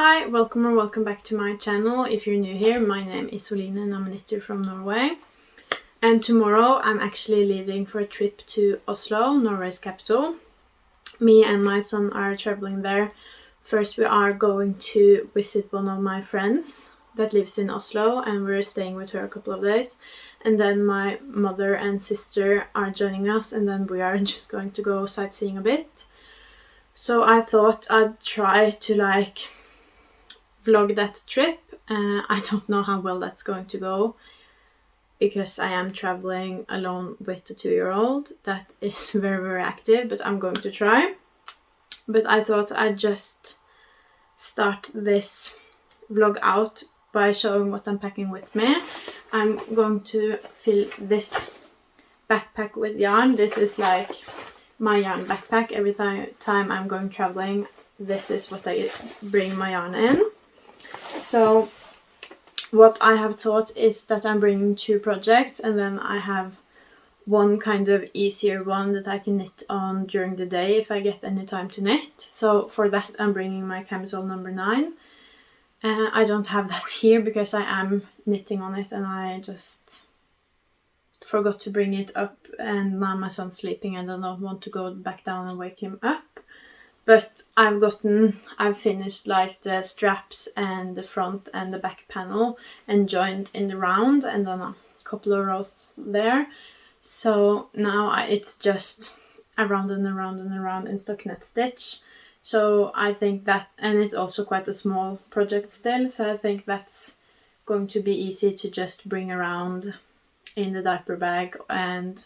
Hi, welcome or welcome back to my channel. If you're new here, my name is Oline and I'm a knitter from Norway. And tomorrow I'm actually leaving for a trip to Oslo, Norway's capital. Me and my son are traveling there. First we are going to visit one of my friends that lives in Oslo and we're staying with her a couple of days. And then my mother and sister are joining us and then we are just going to go sightseeing a bit. So I thought I'd try to vlog that trip. I don't know how well that's going to go because I am traveling alone with a 2-year-old that is very active, but I'm going to try. But I thought I'd just start this vlog out by showing what I'm packing with me. I'm going to fill this backpack with yarn. This is like my yarn backpack. Every time I'm going traveling, this is what I bring my yarn in. So what I have thought is that I'm bringing 2 projects and then I have one kind of easier one that I can knit on during the day if I get any time to knit. So for that I'm bringing my camisole number 9. I don't have that here because I am knitting on it and I just forgot to bring it up, and now my son's sleeping and I don't want to go back down and wake him up. But I've finished like the straps and the front and the back panel and joined in the round and then a couple of rows there. So now it's just around and around and around in stockinette stitch. So I think that, and it's also quite a small project still, so I think that's going to be easy to just bring around in the diaper bag and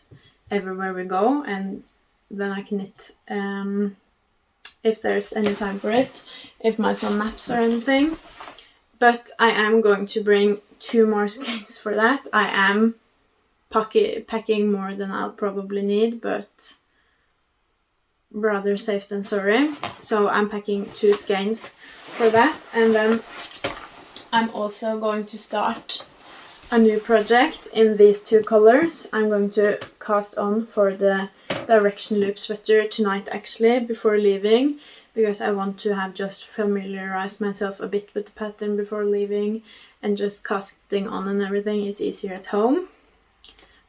everywhere we go, and then I can knit if there's any time for it, if my son naps or anything. But I am going to bring 2 more skeins for that. I am packing more than I'll probably need, but rather safe than sorry. So I'm packing 2 skeins for that, and then I'm also going to start a new project in these 2 colors. I'm going to cast on for the direction loop sweater tonight actually before leaving, because I want to have just familiarized myself a bit with the pattern before leaving, and just casting on and everything is easier at home.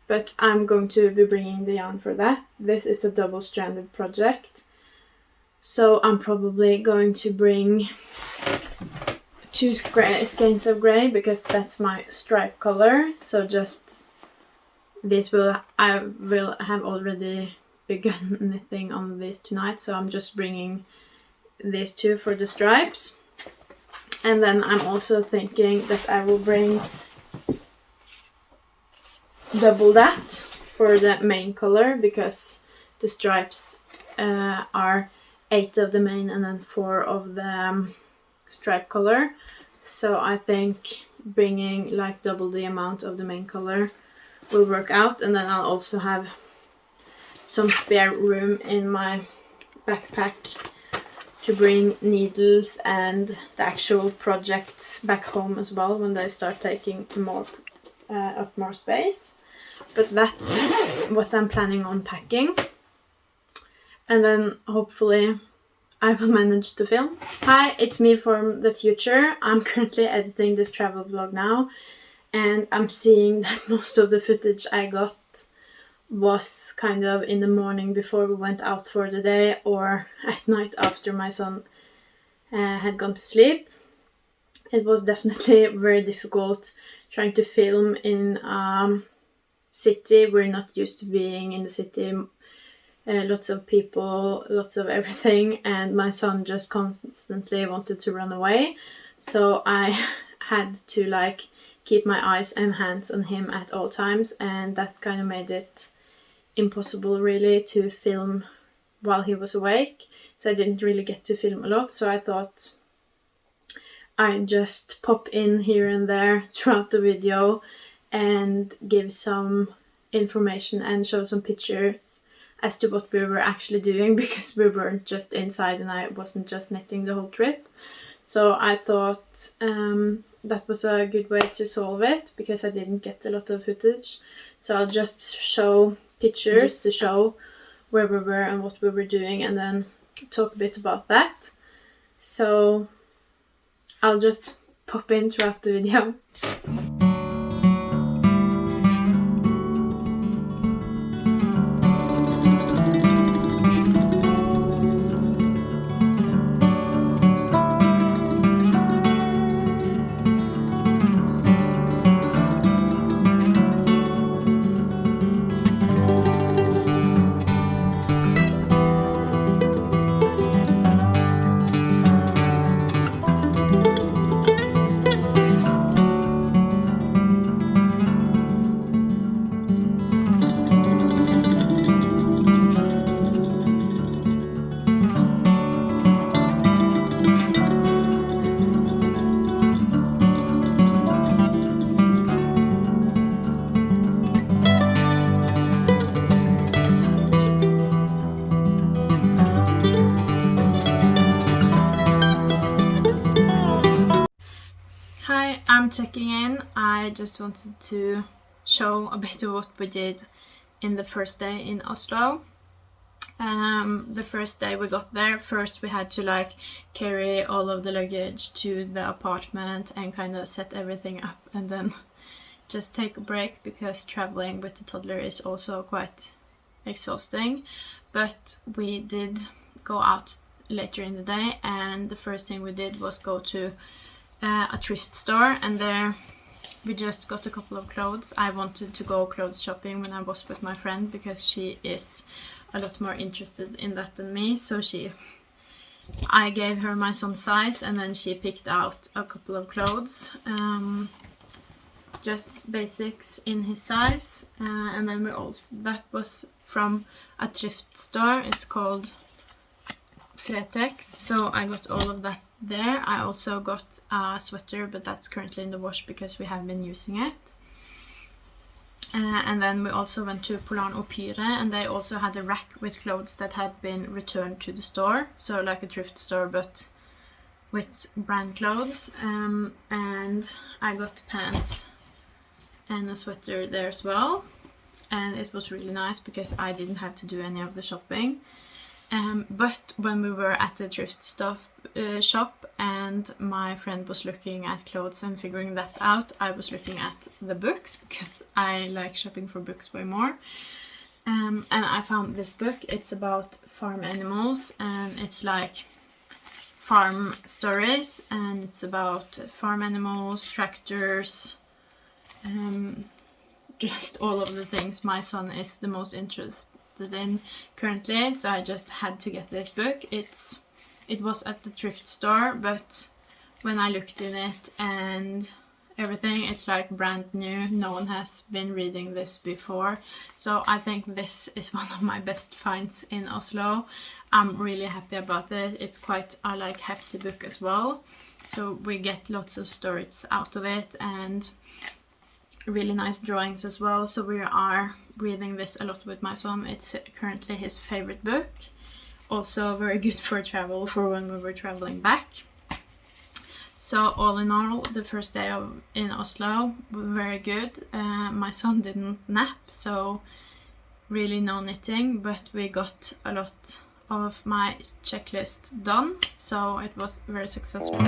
But I'm going to be bringing the yarn for that. This is a double-stranded project, so I'm probably going to bring 2 skeins of grey because that's my stripe color. So just this I will have already begun knitting on this tonight, so I'm just bringing these 2 for the stripes. And then I'm also thinking that I will bring double that for the main color, because the stripes are 8 of the main and then 4 of the stripe color. So I think bringing like double the amount of the main color will work out, and then I'll also have some spare room in my backpack to bring needles and the actual projects back home as well when they start taking up more space. But that's what I'm planning on packing, and then hopefully I will manage to film. Hi, it's me from the future. I'm currently editing this travel vlog now, and I'm seeing that most of the footage I got was kind of in the morning before we went out for the day, or at night after my son had gone to sleep. It was definitely very difficult trying to film in city. We're not used to being in the city. Lots of people, lots of everything, and my son just constantly wanted to run away. So I had to keep my eyes and hands on him at all times, and that kind of made it impossible really to film while he was awake. So I didn't really get to film a lot, so I thought I'd just pop in here and there throughout the video and give some information and show some pictures as to what we were actually doing, because we weren't just inside and I wasn't just knitting the whole trip. So I thought that was a good way to solve it, because I didn't get a lot of footage. So I'll just show pictures to show where we were and what we were doing, and then talk a bit about that. So I'll just pop in throughout the video. I'm checking in. I just wanted to show a bit of what we did in the first day in Oslo. The first day we got there, first we had to like carry all of the luggage to the apartment and kind of set everything up, and then just take a break because traveling with the toddler is also quite exhausting. But we did go out later in the day, and the first thing we did was go to a thrift store, and there we just got a couple of clothes. I wanted to go clothes shopping when I was with my friend because she is a lot more interested in that than me, so I gave her my son's size, and then she picked out a couple of clothes, just basics in his size, and then that was from a thrift store. It's called Fretex, so I got all of that there. I also got a sweater, but that's currently in the wash because we have been using it. And then we also went to Polarn Opyre, and they also had a rack with clothes that had been returned to the store, so like a thrift store but with brand clothes. And I got pants and a sweater there as well, and it was really nice because I didn't have to do any of the shopping. But when we were at the thrift shop and my friend was looking at clothes and figuring that out, I was looking at the books because I like shopping for books way more. And I found this book. It's about farm animals, and it's like farm stories, and it's about farm animals, tractors, just all of the things my son is the most interested in currently, so I just had to get this book. It was at the thrift store, but when I looked in it and everything, it's like brand new. No one has been reading this before, so I think this is one of my best finds in Oslo. I'm really happy about it. It's quite a like hefty book as well, so we get lots of stories out of it and really nice drawings as well, so we are reading this a lot with my son. It's currently his favorite book. Also very good for travel, for when we were traveling back. So all in all, the first day in Oslo was very good. My son didn't nap, so really no knitting, but we got a lot of my checklist done, so it was very successful.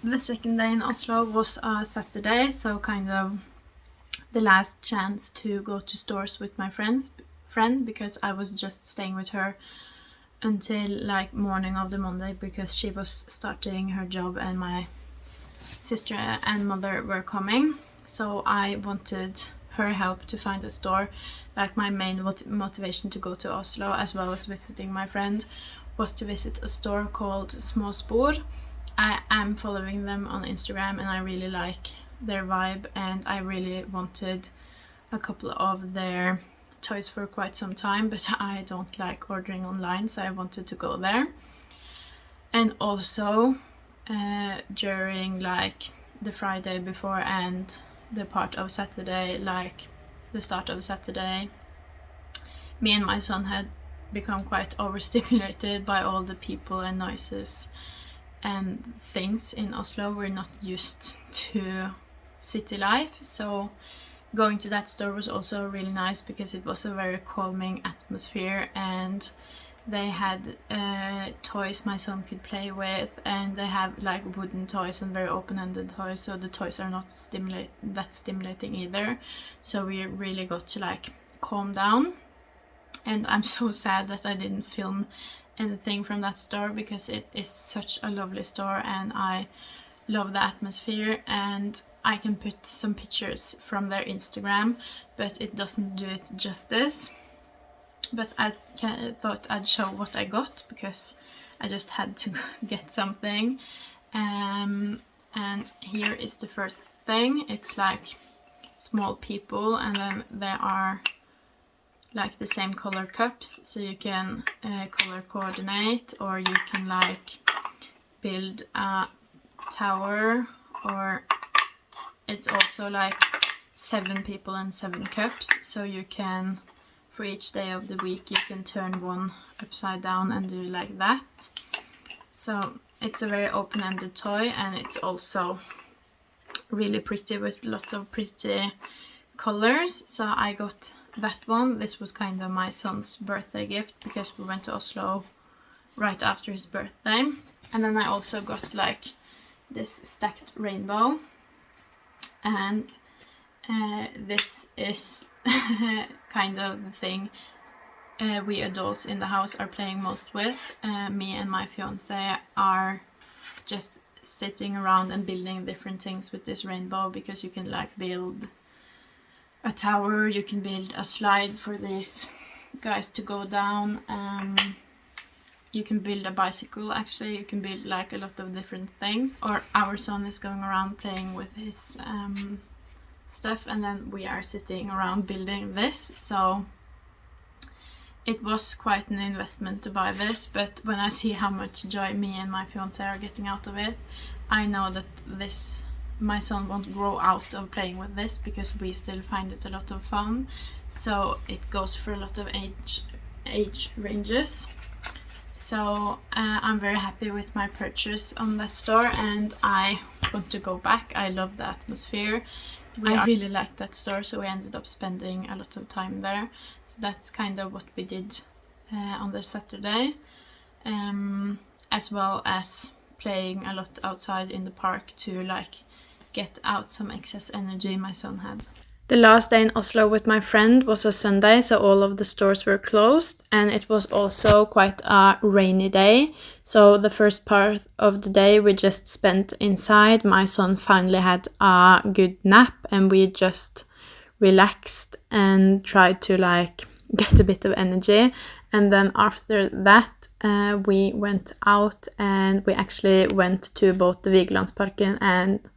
The second day in Oslo was a Saturday, so kind of the last chance to go to stores with my friend, because I was just staying with her until like morning of the Monday because she was starting her job and my sister and mother were coming. So I wanted her help to find a store. Like my main motivation to go to Oslo, as well as visiting my friend, was to visit a store called Småspor. I am following them on Instagram and I really like their vibe, and I really wanted a couple of their toys for quite some time, but I don't like ordering online, so I wanted to go there. And also during like the Friday before and the part of Saturday, like the start of Saturday, me and my son had become quite overstimulated by all the people and noises and things in Oslo. We're not used to city life, so going to that store was also really nice because it was a very calming atmosphere, and they had toys my son could play with, and they have like wooden toys and very open-ended toys, so the toys are not that stimulating either, so we really got to like calm down. And I'm so sad that I didn't film anything from that store because it is such a lovely store and I love the atmosphere, and I can put some pictures from their Instagram, but it doesn't do it justice. But I thought I'd show what I got because I just had to get something. And here is the first thing. It's like small people, and then there are like the same color cups, so you can color coordinate, or you can like build a tower, or it's also like 7 people and 7 cups, so you can, for each day of the week, you can turn one upside down and do like that. So it's a very open-ended toy, and it's also really pretty with lots of pretty colors, so I got that one. This was kind of my son's birthday gift because we went to Oslo right after his birthday. And then I also got like this stacked rainbow, and this is kind of the thing we adults in the house are playing most with. Me and my fiance are just sitting around and building different things with this rainbow, because you can like build a tower, you can build a slide for these guys to go down, you can build a bicycle, actually you can build like a lot of different things. Or our son is going around playing with his stuff, and then we are sitting around building this. So it was quite an investment to buy this, but when I see how much joy me and my fiance are getting out of it, I know that my son won't grow out of playing with this, because we still find it a lot of fun. So it goes for a lot of age ranges. So I'm very happy with my purchase on that store, and I want to go back. I love the atmosphere. I really liked that store, so we ended up spending a lot of time there. So that's kind of what we did on the Saturday, as well as playing a lot outside in the park to like get out some excess energy my son had. The last day in Oslo with my friend was a Sunday, so all of the stores were closed, and it was also quite a rainy day. So the first part of the day we just spent inside. My son finally had a good nap, and we just relaxed and tried to like get a bit of energy. And then after that we went out, and we actually went to both the Vigelandsparken and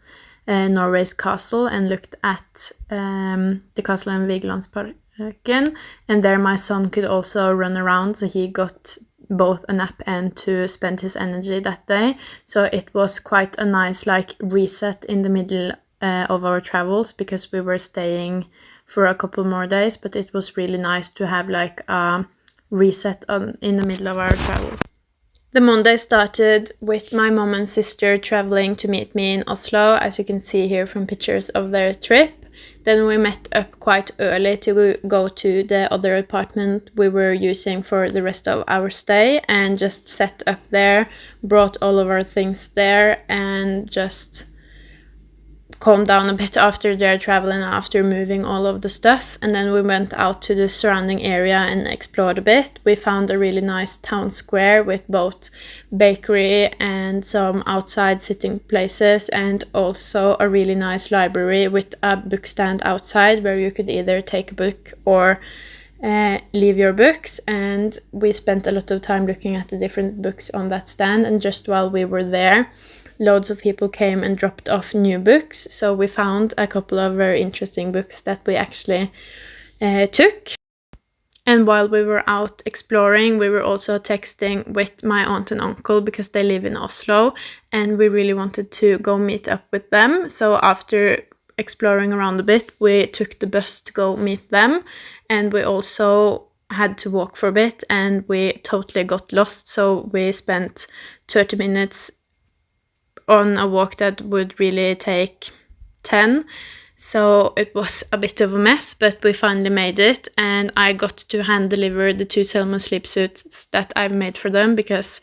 Norway's castle, and looked at the castle in Vigelandsparken, and there my son could also run around, so he got both a nap and to spend his energy that day. So it was quite a nice like reset in the middle of our travels, because we were staying for a couple more days, but it was really nice to have like a reset in the middle of our travels. The Monday started with my mom and sister traveling to meet me in Oslo, as you can see here from pictures of their trip. Then we met up quite early to go to the other apartment we were using for the rest of our stay, and just set up there, brought all of our things there, and just calmed down a bit after their travel and after moving all of the stuff. And then we went out to the surrounding area and explored a bit. We found a really nice town square with both bakery and some outside sitting places, and also a really nice library with a book stand outside where you could either take a book or leave your books, and we spent a lot of time looking at the different books on that stand. And just while we were there, loads of people came and dropped off new books, so we found a couple of very interesting books that we actually took. And while we were out exploring, we were also texting with my aunt and uncle because they live in Oslo, and we really wanted to go meet up with them. So after exploring around a bit, we took the bus to go meet them, and we also had to walk for a bit, and we totally got lost. So we spent 30 minutes on a walk that would really take 10. So it was a bit of a mess, but we finally made it, and I got to hand deliver the 2 Selma sleep suits that I've made for them because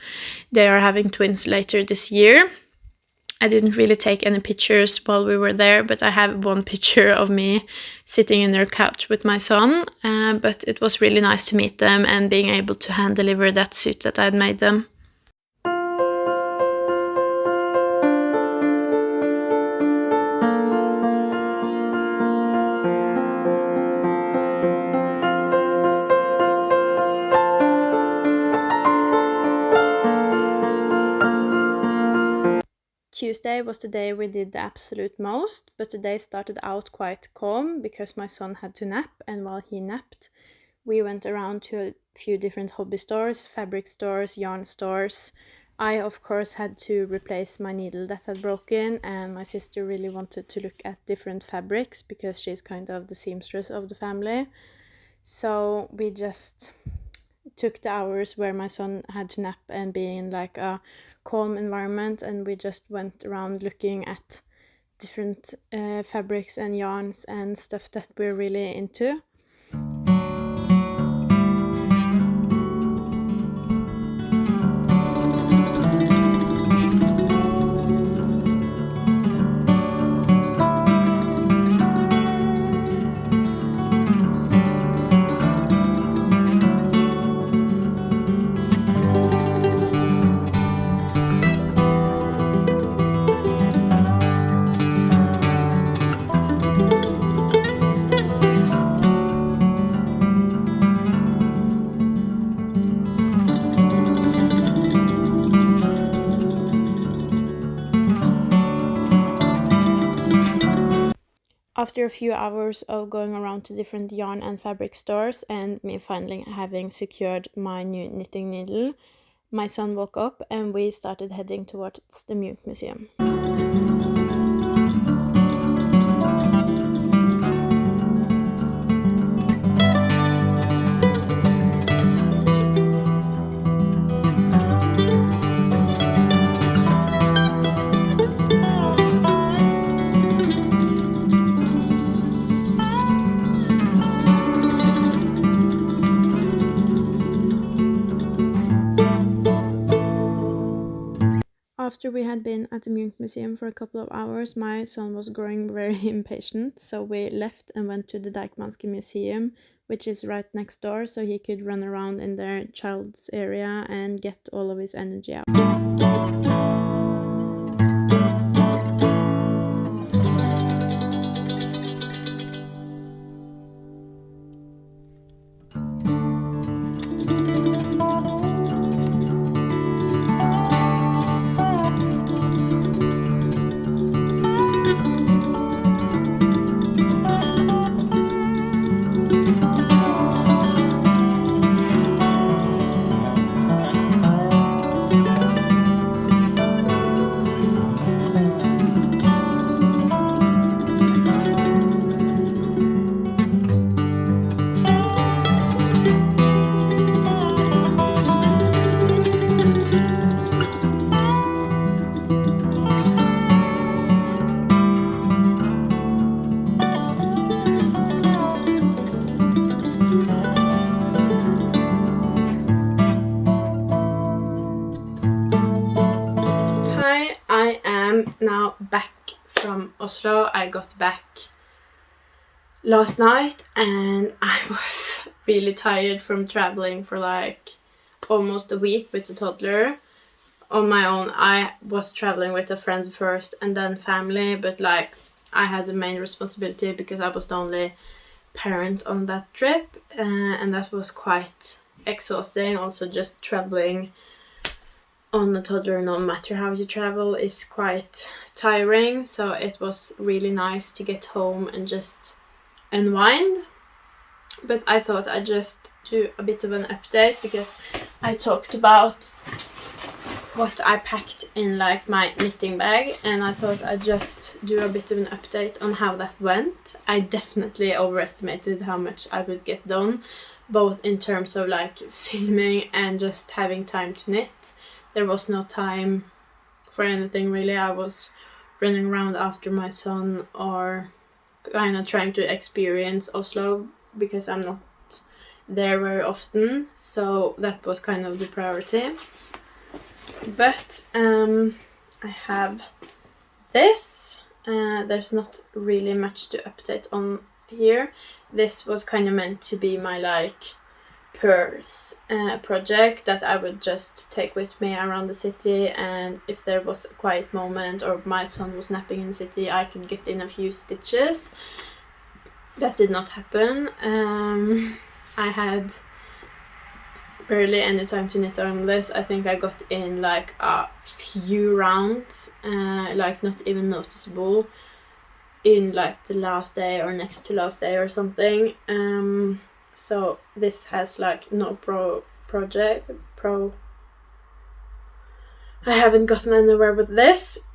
they are having twins later this year. I didn't really take any pictures while we were there, but I have one picture of me sitting in their couch with my son. But it was really nice to meet them and being able to hand deliver that suit that I'd made them. Tuesday was the day we did the absolute most, but the day started out quite calm because my son had to nap, and while he napped, we went around to a few different hobby stores, fabric stores, yarn stores. I, of course, had to replace my needle that had broken, and my sister really wanted to look at different fabrics because she's kind of the seamstress of the family. So we just took the hours where my son had to nap and be in like a calm environment, and we just went around looking at different fabrics and yarns and stuff that we're really into. After a few hours of going around to different yarn and fabric stores and me finally having secured my new knitting needle, my son woke up and we started heading towards the Munch Museum. After we had been at the Munch Museum for a couple of hours, my son was growing very impatient, so we left and went to the Deichmanske Museum, which is right next door, so he could run around in their child's area and get all of his energy out. Now back from Oslo. I got back last night and I was really tired from traveling for like almost a week with the toddler on my own. I was traveling with a friend first and then family, but like I had the main responsibility because I was the only parent on that trip, and that was quite exhausting. Also, just traveling on a toddler, no matter how you travel, is quite tiring, so it was really nice to get home and just unwind. But I thought I'd just do a bit of an update, because I talked about what I packed in like my knitting bag, and I thought I'd just do a bit of an update on how that went. I definitely overestimated how much I would get done, both in terms of like filming and just having time to knit. There was no time for anything really. I was running around after my son, or kind of trying to experience Oslo, because I'm not there very often, so that was kind of the priority. But I have this. There's not really much to update on here. This was kind of meant to be my like purse project that I would just take with me around the city, and if there was a quiet moment or my son was napping in the city, I could get in a few stitches. That did not happen. I had barely any time to knit on this. I think I got in like a few rounds, like not even noticeable, in like the last day or next to last day or something. So this has like no I haven't gotten anywhere with this.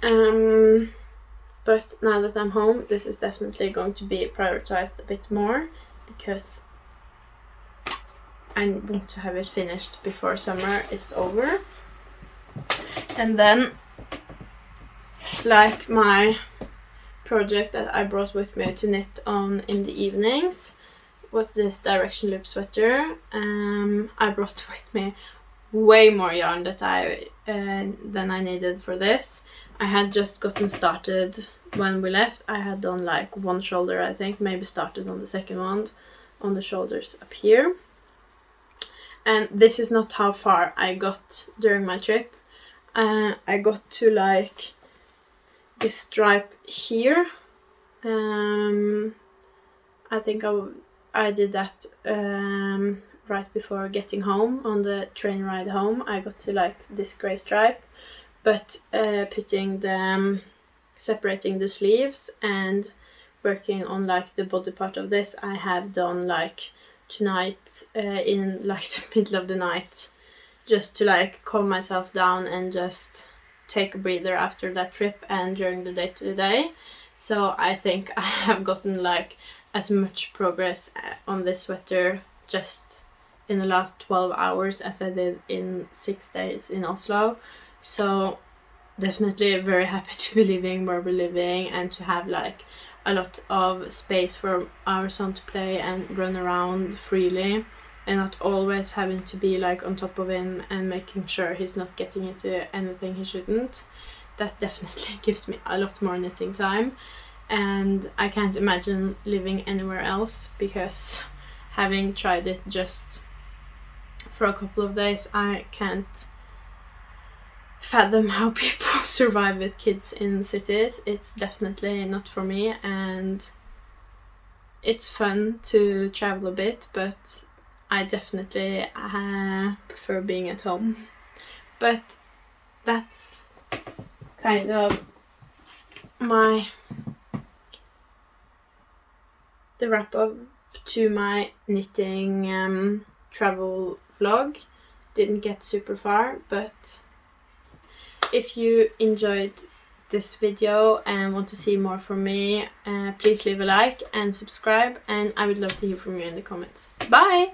But now that I'm home, this is definitely going to be prioritized a bit more, because I want to have it finished before summer is over. And then, like my project that I brought with me to knit on in the evenings was this direction loop sweater. I brought with me way more yarn than I needed for this. I had just gotten started when we left. I had done like one shoulder, I think, maybe started on the second one, on the shoulders up here. And this is not how far I got during my trip. I got to like this stripe here. I think I did that right before getting home. On the train ride home, I got to like this grey stripe, but separating the sleeves and working on like the body part of this, I have done like tonight, in like the middle of the night, just to like calm myself down and just take a breather after that trip and during the day to day. So I think I have gotten like as much progress on this sweater just in the last 12 hours as I did in 6 days in Oslo. So definitely very happy to be living where we're living and to have like a lot of space for our son to play and run around freely, and not always having to be like on top of him and making sure he's not getting into anything he shouldn't. That definitely gives me a lot more knitting time, and I can't imagine living anywhere else, because having tried it just for a couple of days, I can't fathom how people survive with kids in cities. It's definitely not for me, and it's fun to travel a bit, but I definitely prefer being at home. But that's kind of the wrap up to my knitting travel vlog. Didn't get super far, but if you enjoyed this video and want to see more from me, please leave a like and subscribe, and I would love to hear from you in the comments. Bye!